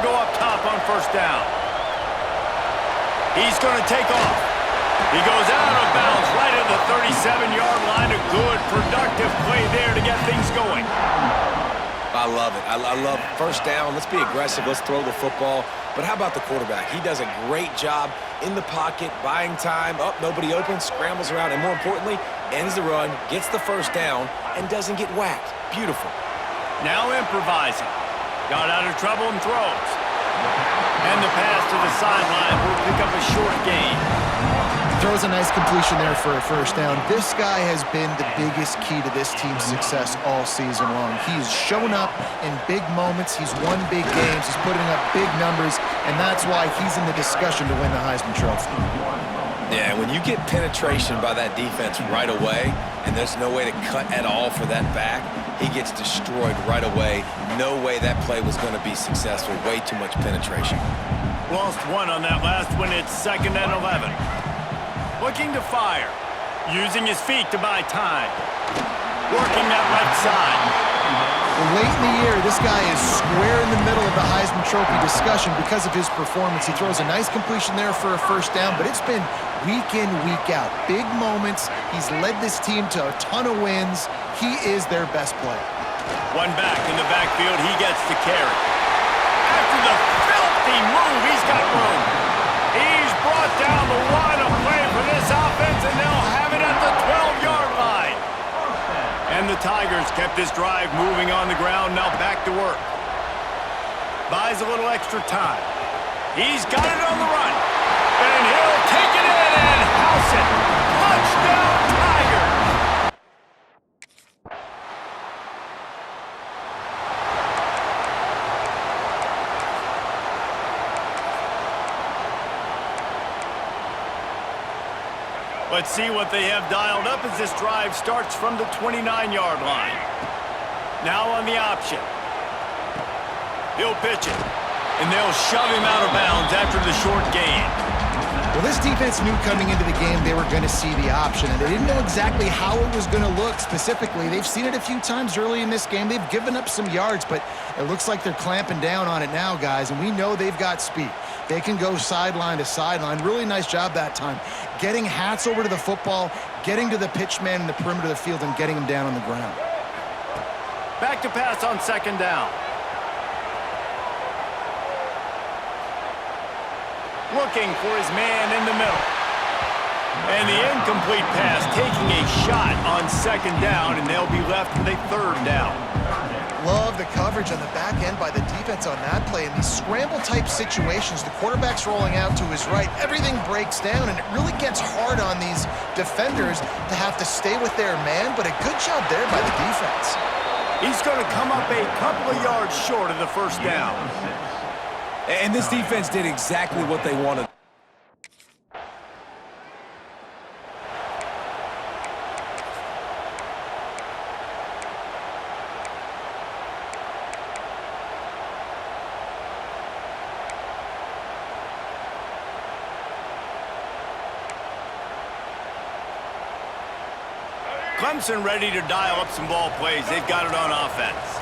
go up top on first down. He's going to take off. He goes out of bounds right at the 37-yard line. A good, productive play there to get things going. I love it. I love first down. Let's be aggressive. Let's throw the football. But how about the quarterback? He does a great job in the pocket, buying time. Up, nobody open, scrambles around, and more importantly, ends the run, gets the first down, and doesn't get whacked. Beautiful. Now improvising. Got out of trouble and throws. And the pass to the sideline will pick up a short gain. Throws a nice completion there for a first down. This guy has been the biggest key to this team's success all season long. He's shown up in big moments. He's won big games. He's putting up big numbers, and that's why he's in the discussion to win the Heisman Trophy. Yeah, when you get penetration by that defense right away, and there's no way to cut at all for that back, he gets destroyed right away. No way that play was going to be successful. Way too much penetration. Lost one on that last one. It's 2nd and 11. Looking to fire. Using his feet to buy time. Working that left side. Well, late in the year, this guy is square in the middle of the Heisman Trophy discussion because of his performance. He throws a nice completion there for a first down, but it's been week in, week out. Big moments. He's led this team to a ton of wins. He is their best player. One back in the backfield. He gets to carry. After the filthy move, he's got room. He's brought down the line of play for this offense, and they'll have it at the 12-yard line. And the Tigers kept this drive moving on the ground, now back to work. Buys a little extra time. He's got it on the run. And he'll take it in and house it. Touchdown, Tigers! Let's see what they have dialed up as this drive starts from the 29-yard line. Now on the option. He'll pitch it, and they'll shove him out of bounds after the short gain. Well, this defense knew coming into the game they were going to see the option, and they didn't know exactly how it was going to look specifically. They've seen it a few times early in this game. They've given up some yards, but it looks like they're clamping down on it now, guys, and we know they've got speed. They can go sideline to sideline. Really nice job that time. Getting Hats over to the football, getting to the pitch man in the perimeter of the field, and getting him down on the ground. Back to pass on 2nd down. Looking for his man in the middle. And the incomplete pass taking a shot on 2nd down, and they'll be left with a 3rd down. Love the coverage on the back end by the defense on that play. In these scramble-type situations, the quarterback's rolling out to his right. Everything breaks down, and it really gets hard on these defenders to have to stay with their man, but a good job there by the defense. He's going to come up a couple of yards short of the 1st down. And this defense did exactly what they wanted. Clemson ready to dial up some ball plays. They've got it on offense.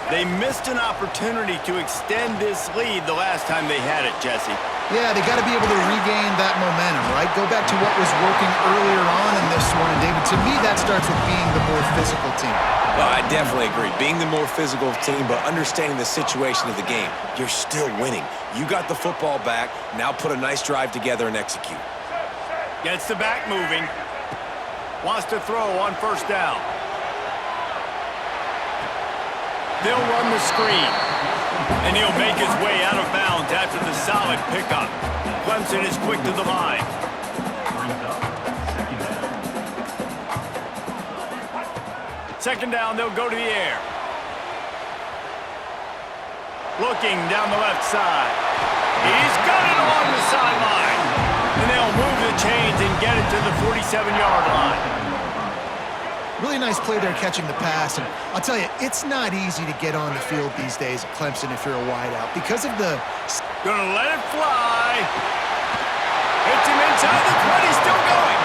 They missed an opportunity to extend this lead the last time they had it, Jesse. Yeah, they got to be able to regain that momentum, right? Go back to what was working earlier on in this one. And, David, to me, that starts with being the more physical team. Well, I definitely agree. Being the more physical team, but understanding the situation of the game. You're still winning. You got the football back. Now put a nice drive together and execute. Gets the back moving. Wants to throw on 1st down. They'll run the screen. And he'll make his way out of bounds after the solid pickup. Clemson is quick to the line. Second down, they'll go to the air. Looking down the left side. He's got it along the sideline. And they'll move the chains and get it to the 47-yard line. Really nice play there catching the pass. And I'll tell you, it's not easy to get on the field these days at Clemson if you're a wideout because of the... Gonna let it fly. Hits him inside the 20, still going.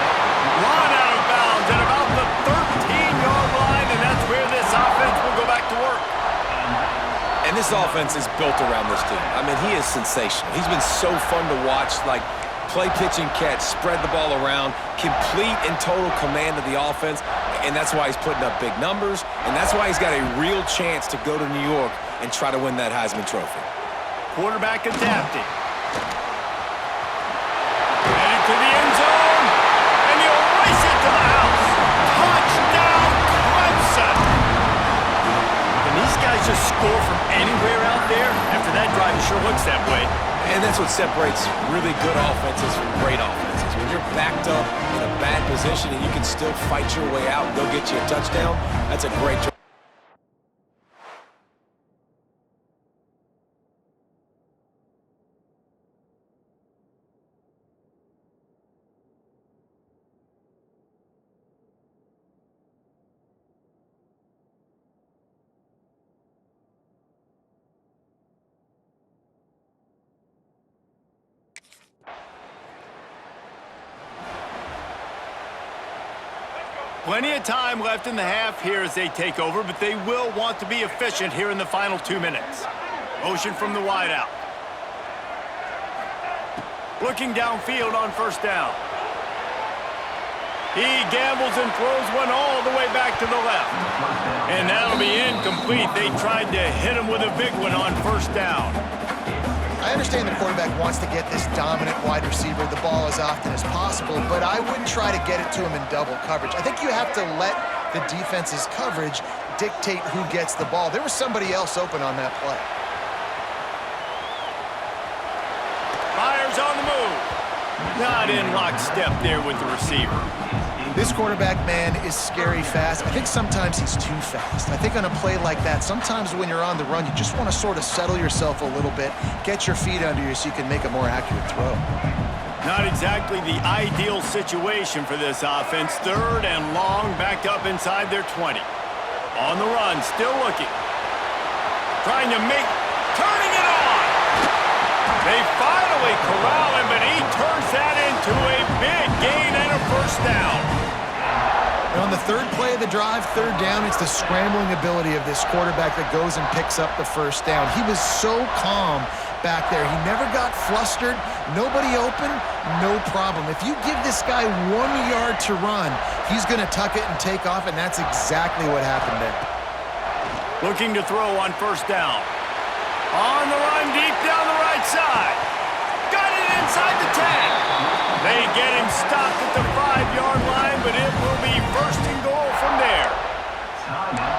Run out of bounds at about the 13-yard line, and that's where this offense will go back to work. And this This offense is built around this dude. I mean, he is sensational. He's been so fun to watch, like play, pitch, and catch, spread the ball around, complete and total command of the offense, and that's why he's putting up big numbers, and that's why he's got a real chance to go to New York and try to win that Heisman Trophy. Quarterback adapting. Headed to the end zone, and he'll race it to the house. Touchdown, Clemson! Can these guys just score from anywhere out there? After that drive, it sure looks that way. And that's what separates really good offenses from great offenses. When you're backed up in a bad position and you can still fight your way out and go get you a touchdown, that's a great job. Plenty of time left in the half here as they take over, but they will want to be efficient here in the final 2 minutes. Motion from the wideout. Looking downfield on first down. He gambles and throws one all the way back to the left. And that'll be incomplete. They tried to hit him with a big one on first down. I understand the quarterback wants to get this dominant wide receiver the ball as often as possible, but I wouldn't try to get it to him in double coverage. I think you have to let the defense's coverage dictate who gets the ball. There was somebody else open on that play. Fires on the move. Not in lockstep there with the receiver. This quarterback, man, is scary fast. I think sometimes he's too fast. I think on a play like that, sometimes when you're on the run, you just want to sort of settle yourself a little bit, get your feet under you so you can make a more accurate throw. Not exactly the ideal situation for this offense. 3rd and long, backed up inside their 20. On the run, still looking. Trying to turning it on! They finally corral him, but he turns that into a big gain and a first down. And on the 3rd play of the drive, 3rd down, it's the scrambling ability of this quarterback that goes and picks up the first down. He was so calm back there. He never got flustered. Nobody open, no problem. If you give this guy 1 yard to run, he's going to tuck it and take off, and that's exactly what happened there. Looking to throw on first down. On the run, deep down the right side. Got it inside the 10. They get him stopped at the 5-yard line, but it will be 1st and goal from there.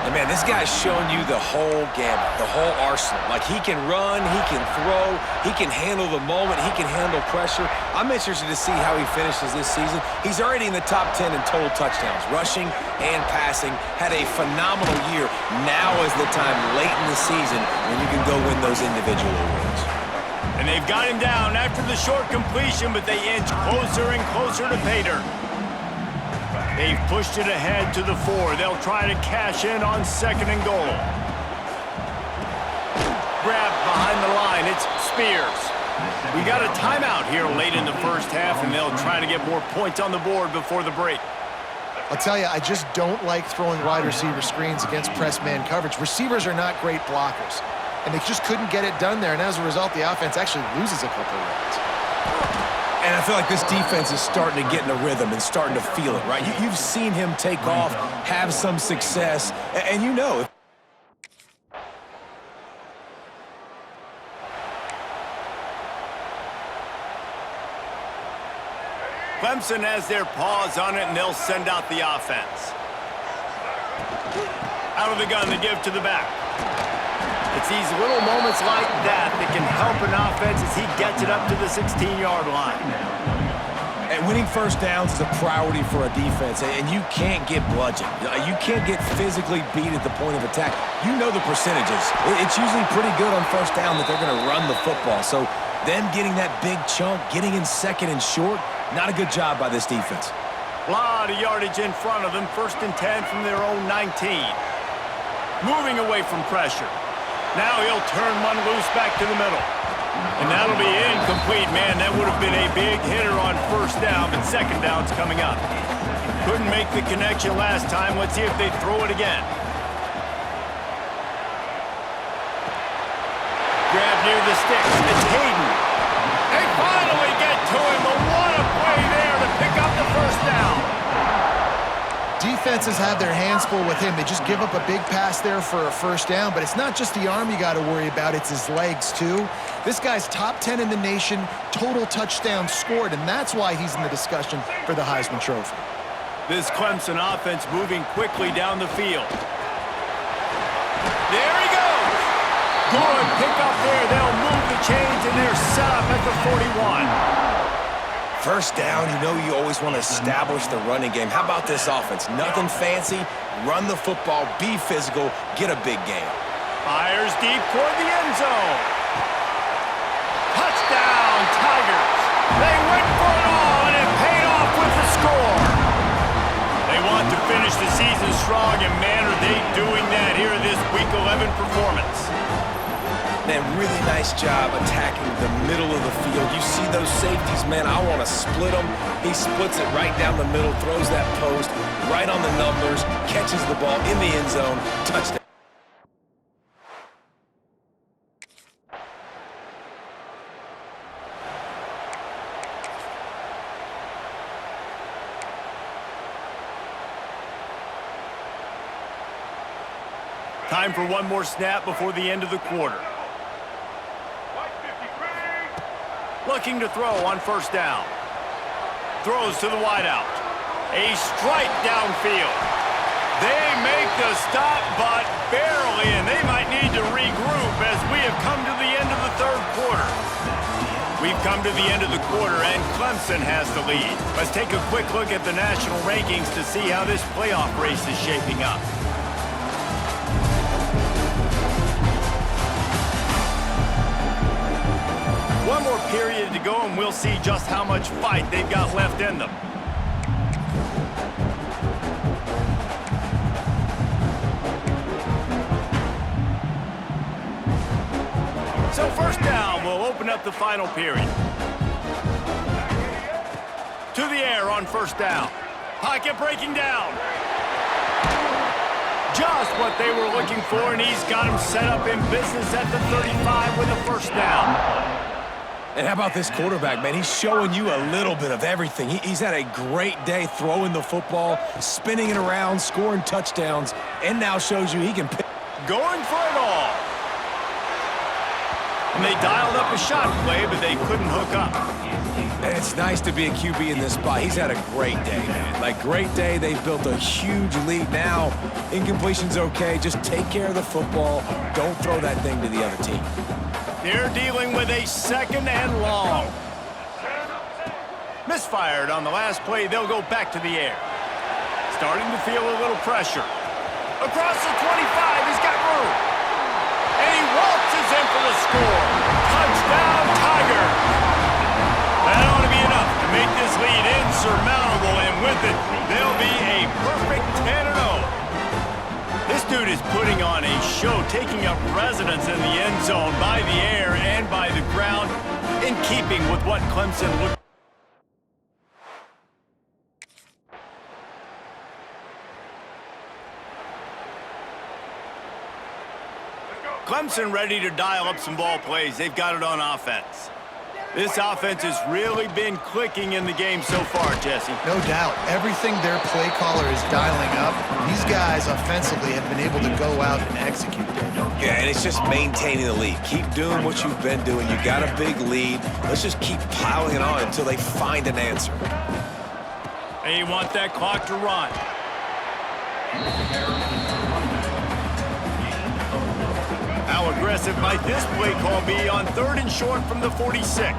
And man, this guy's showing you the whole gamut, the whole arsenal. Like, he can run, he can throw, he can handle the moment, he can handle pressure. I'm interested to see how he finishes this season. He's already in the top 10 in total touchdowns, rushing and passing. Had a phenomenal year. Now is the time late in the season when you can go win those individual awards. And they've got him down after the short completion, but they inch closer and closer to pay dirt. They've pushed it ahead to the 4. They'll try to cash in on 2nd and goal. Grabbed behind the line. It's Spears. We got a timeout here late in the first half, and they'll try to get more points on the board before the break. I'll tell you, I just don't like throwing wide receiver screens against press man coverage. Receivers are not great blockers, and they just couldn't get it done there, and as a result, the offense actually loses a couple of yards. And I feel like this defense is starting to get in a rhythm and starting to feel it, right? You've seen him take off, have some success, and you know. Clemson has their paws on it, and they'll send out the offense. Out of the gun, they give to the back. It's these little moments like that that can help an offense as he gets it up to the 16-yard line. And winning first downs is a priority for a defense, and you can't get bludgeoned. You can't get physically beat at the point of attack. You know the percentages. It's usually pretty good on first down that they're going to run the football. So them getting that big chunk, getting in 2nd and short, not a good job by this defense. A lot of yardage in front of them. 1st and 10 from their own 19. Moving away from pressure. Now he'll turn one loose back to the middle. And that'll be incomplete, man. That would have been a big hitter on first down, but 2nd down's coming up. Couldn't make the connection last time. Let's see if they throw it again. grab near the sticks. It's Hayden. They finally get to him, but what a play there to pick up the first down. Defenses have their hands full with him. They just give up a big pass there for a first down, but it's not just the arm you got to worry about, it's his legs too. This guy's top 10 in the nation, total touchdowns scored, and that's why he's in the discussion for the Heisman Trophy. This Clemson offense moving quickly down the field. There he goes. Good pick up there. They'll move the chains, and they're set up at the 41. First down, you know you always want to establish the running game. How about this offense? Nothing fancy. Run the football, be physical, get a big game. Fires deep toward the end zone. Touchdown, Tigers. They went for it all, and it paid off with the score. They want to finish the season strong, and man, are they doing that here in this Week 11 performance. Man, really nice job attacking the middle of the field. You see those safeties, man, I want to split them. He splits it right down the middle, throws that post, right on the numbers, catches the ball in the end zone, touchdown. Time for one more snap before the end of the quarter. Looking to throw on first down. Throws to the wideout. A strike downfield. They make the stop, but barely, and they might need to regroup as we have come to the end of the third quarter. We've come to the end of the quarter, and Clemson has the lead. Let's take a quick look at the national rankings to see how this playoff race is shaping up. One more period to go, and we'll see just how much fight they've got left in them. So first down, we'll open up the final period. To the air on first down. Pocket breaking down. Just what they were looking for, and he's got him set up in business at the 35 with a first down. And how about this quarterback, man? He's showing you a little bit of everything. He's had a great day throwing the football, spinning it around, scoring touchdowns, and now shows you he can pick. Going for it all. And they dialed up a shot play, but they couldn't hook up. And it's nice to be a QB in this spot. He's had a great day, man. Like, great day. They've built a huge lead now. Incompletion's okay. Just take care of the football. Don't throw that thing to the other team. They're dealing with a second and long. Misfired on the last play. They'll go back to the air. Starting to feel a little pressure. Across the 25, he's got room. And he waltzes in for the score. Touchdown, Tigers. That ought to be enough to make this lead insurmountable, and with it, they'll be a perfect 10-0. This dude is putting on a show, taking up residence in the end zone by the air and by the ground, in keeping with what Clemson looked. Clemson ready to dial up some ball plays. They've got it on offense. This offense has really been clicking in the game so far, Jesse. No doubt. Everything their play caller is dialing up, these guys offensively have been able to go out and execute. Yeah, and it's just maintaining the lead. Keep doing what you've been doing. You got a big lead. Let's just keep piling it on until they find an answer. They want that clock to run. How aggressive might this play call be on third and short from the 46?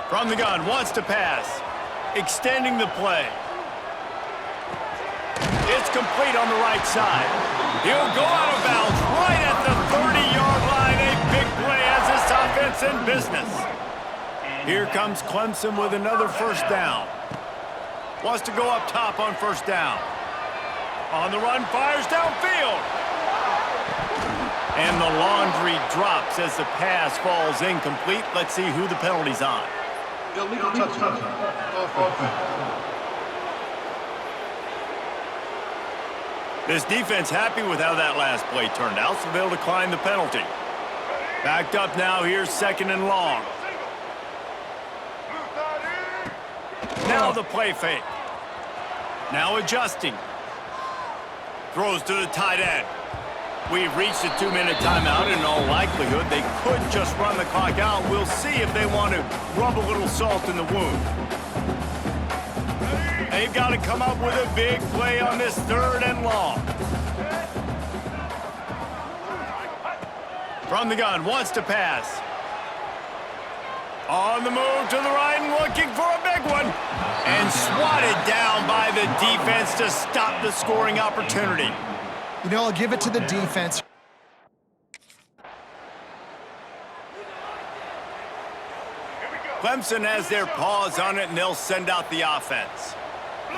From the gun, wants to pass. Extending the play. It's complete on the right side. He'll go out of bounds right at the 30-yard line. A big play as this offense in business. Here comes Clemson with another first down. Wants to go up top on first down. On the run, fires downfield. And the laundry drops as the pass falls incomplete. Let's see who the penalty's on. Illegal touchdown. This defense happy with how that last play turned out, so they'll decline the penalty. Backed up now, here's 2nd and long. Now the play fake. Now adjusting. Throws to the tight end. We've reached a 2-minute timeout. In all likelihood, they could just run the clock out. We'll see if they want to rub a little salt in the wound. They've got to come up with a big play on this 3rd and long. From the gun, wants to pass. On the move to the right and looking for a big one. And swatted down by the defense to stop the scoring opportunity. You know, I'll give it to the defense. Clemson has their paws on it, and they'll send out the offense.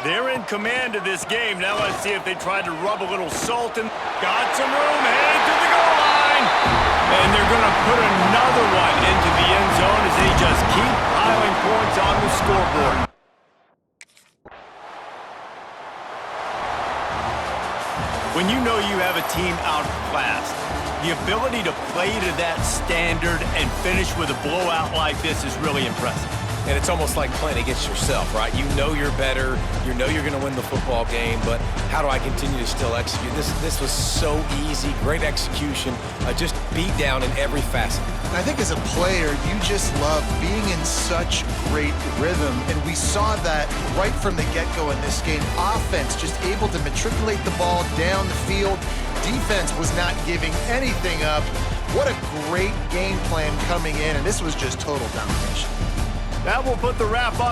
They're in command of this game. Now let's see if they try to rub a little salt in. Got some room, headed to the goal line. And they're going to put another one into the end zone as they just keep piling points on the scoreboard. When you know you have a team outclassed, the ability to play to that standard and finish with a blowout like this is really impressive. And it's almost like playing against yourself, right? You know you're better. You know you're going to win the football game, but how do I continue to still execute? This was so easy, great execution, just beat down in every facet. I think as a player, you just love being in such great rhythm, and we saw that right from the get-go in this game. Offense just able to matriculate the ball down the field. Defense was not giving anything up. What a great game plan coming in, and this was just total domination. That will put the wrap on.